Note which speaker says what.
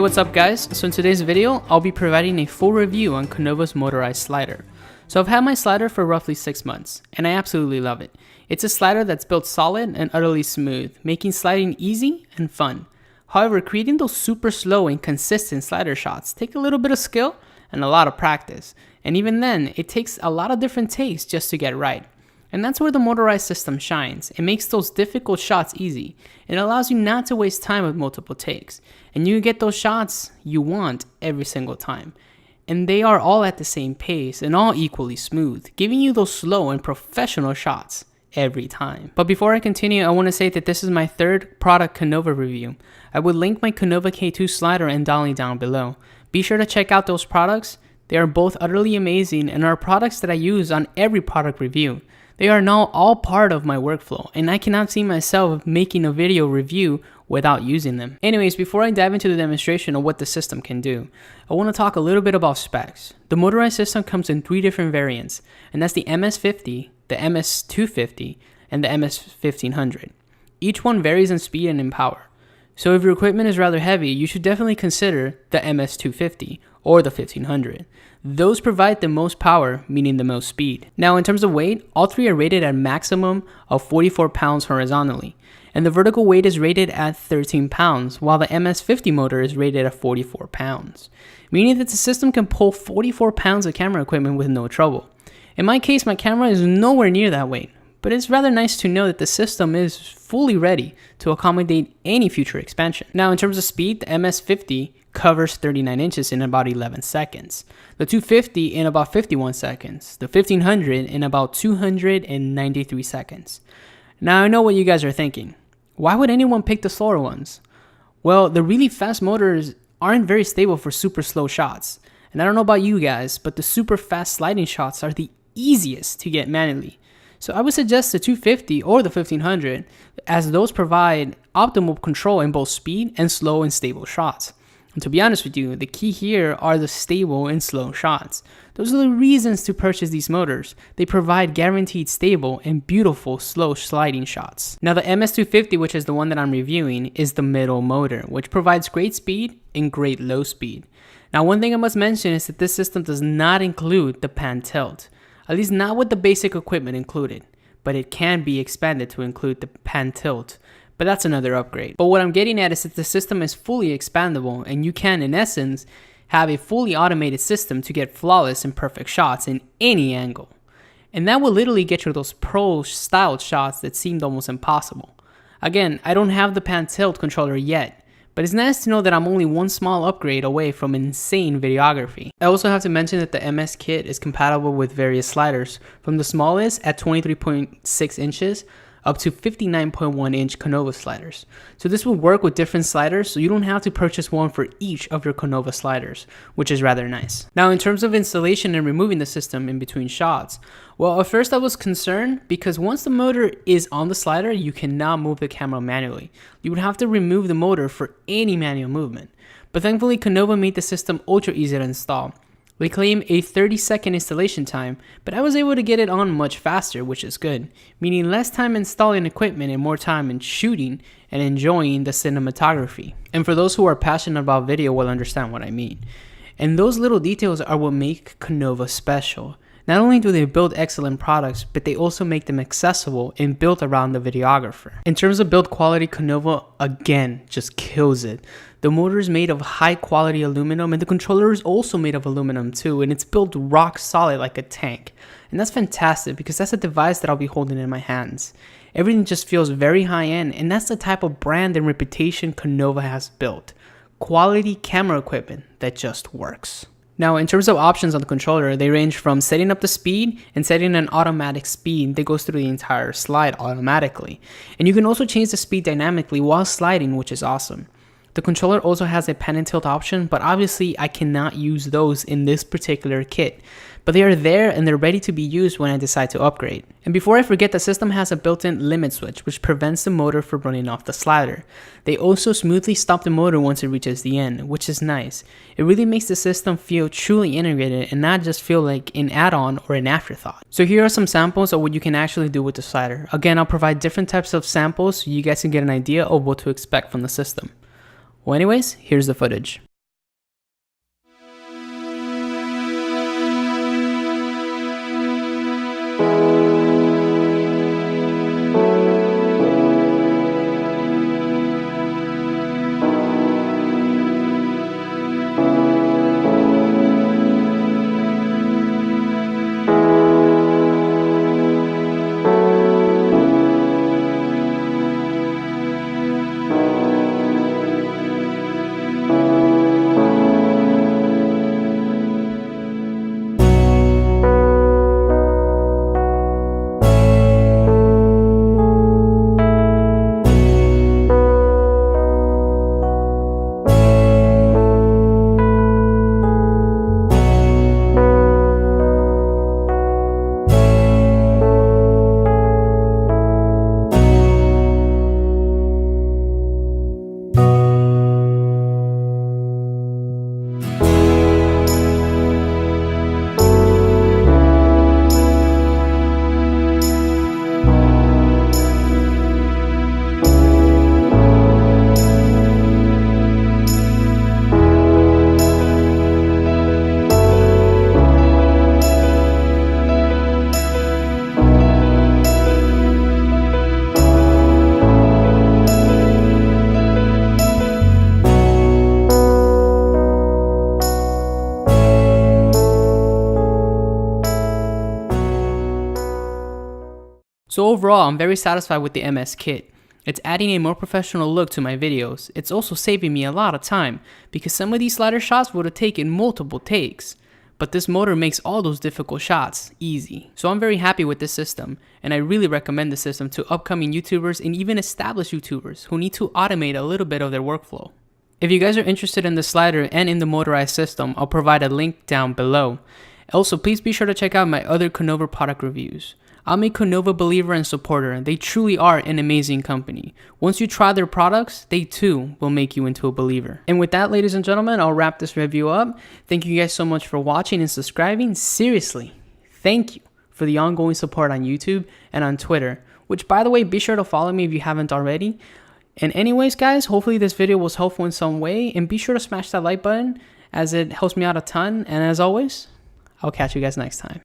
Speaker 1: what's up guys? So in today's video, I'll be providing a full review on Konova's motorized slider. So I've had my slider for roughly 6 months, and I absolutely love it. It's a slider that's built solid and utterly smooth, making sliding easy and fun. However, creating those super slow and consistent slider shots take a little bit of skill and a lot of practice. And even then, it takes a lot of different takes just to get right. And that's where the motorized system shines. It makes those difficult shots easy. It allows you not to waste time with multiple takes. And you get those shots you want every single time. And they are all at the same pace and all equally smooth, giving you those slow and professional shots every time. But before I continue, I want to say that this is my third product Konova review. I will link my Konova K2 slider and Dolly down below. Be sure to check out those products. They are both utterly amazing and are products that I use on every product review. They are now all part of my workflow, and I cannot see myself making a video review without using them. Anyways, before I dive into the demonstration of what the system can do, I want to talk a little bit about specs. The motorized system comes in 3 different variants, and that's the MS50, the MS250, and the MS1500. Each one varies in speed and in power. So if your equipment is rather heavy, you should definitely consider the MS250 or the 1500. Those provide the most power, meaning the most speed. Now in terms of weight, all 3 are rated at a maximum of 44 pounds horizontally, and the vertical weight is rated at 13 pounds, while the MS50 motor is rated at 44 pounds, meaning that the system can pull 44 pounds of camera equipment with no trouble. In my case, my camera is nowhere near that weight, but it's rather nice to know that the system is fully ready to accommodate any future expansion. Now in terms of speed, the MS50 covers 39 inches in about 11 seconds, the 250 in about 51 seconds, the 1500 in about 293 seconds. Now I know what you guys are thinking. Why would anyone pick the slower ones? Well, the really fast motors aren't very stable for super slow shots. And I don't know about you guys, but the super fast sliding shots are the easiest to get manually. So I would suggest the 250 or the 1500, as those provide optimal control in both speed and slow and stable shots. And to be honest with you, the key here are the stable and slow shots. Those are the reasons to purchase these motors. They provide guaranteed stable and beautiful slow sliding shots. Now the MS250, which is the one that I'm reviewing, is the middle motor, which provides great speed and great low speed. Now one thing I must mention is that this system does not include the pan tilt, at least not with the basic equipment included, but it can be expanded to include the pan tilt. But that's another upgrade. But what I'm getting at is that the system is fully expandable, and you can, in essence, have a fully automated system to get flawless and perfect shots in any angle. And that will literally get you those pro-styled shots that seemed almost impossible. Again, I don't have the pan tilt controller yet, but it's nice to know that I'm only one small upgrade away from insane videography. I also have to mention that the MS kit is compatible with various sliders, from the smallest at 23.6 inches up to 59.1 inch Konova sliders. So this will work with different sliders, so you don't have to purchase one for each of your Konova sliders, which is rather nice. Now in terms of installation and removing the system in between shots, well, at first I was concerned because once the motor is on the slider, you cannot move the camera manually. You would have to remove the motor for any manual movement. But thankfully Konova made the system ultra easy to install. They claim a 30-second installation time, but I was able to get it on much faster, which is good, meaning less time installing equipment and more time in shooting and enjoying the cinematography. And for those who are passionate about video will understand what I mean. And those little details are what make Konova special. Not only do they build excellent products, but they also make them accessible and built around the videographer. In terms of build quality, Konova again just kills it. The motor is made of high quality aluminum, and the controller is also made of aluminum too, and it's built rock solid like a tank. And that's fantastic because that's a device that I'll be holding in my hands. Everything just feels very high end, and that's the type of brand and reputation Konova has built. Quality camera equipment that just works. Now in terms of options on the controller, they range from setting up the speed and setting an automatic speed that goes through the entire slide automatically. And you can also change the speed dynamically while sliding, which is awesome. The controller also has a pan and tilt option, but obviously I cannot use those in this particular kit. But they are there and they're ready to be used when I decide to upgrade. And before I forget, the system has a built-in limit switch which prevents the motor from running off the slider. They also smoothly stop the motor once it reaches the end, which is nice. It really makes the system feel truly integrated and not just feel like an add-on or an afterthought. So here are some samples of what you can actually do with the slider. Again, I'll provide different types of samples so you guys can get an idea of what to expect from the system. Well anyways, here's the footage. So overall, I'm very satisfied with the MS kit. It's adding a more professional look to my videos. It's also saving me a lot of time because some of these slider shots would have taken multiple takes. But this motor makes all those difficult shots easy. So I'm very happy with this system, and I really recommend the system to upcoming YouTubers and even established YouTubers who need to automate a little bit of their workflow. If you guys are interested in the slider and in the motorized system, I'll provide a link down below. Also, please be sure to check out my other Konova product reviews. I'm a Konova believer and supporter. They truly are an amazing company. Once you try their products, they too will make you into a believer. And with that, ladies and gentlemen, I'll wrap this review up. Thank you guys so much for watching and subscribing. Seriously, thank you for the ongoing support on YouTube and on Twitter, which, by the way, be sure to follow me if you haven't already. And anyways, guys, hopefully this video was helpful in some way, and be sure to smash that like button as it helps me out a ton. And as always, I'll catch you guys next time.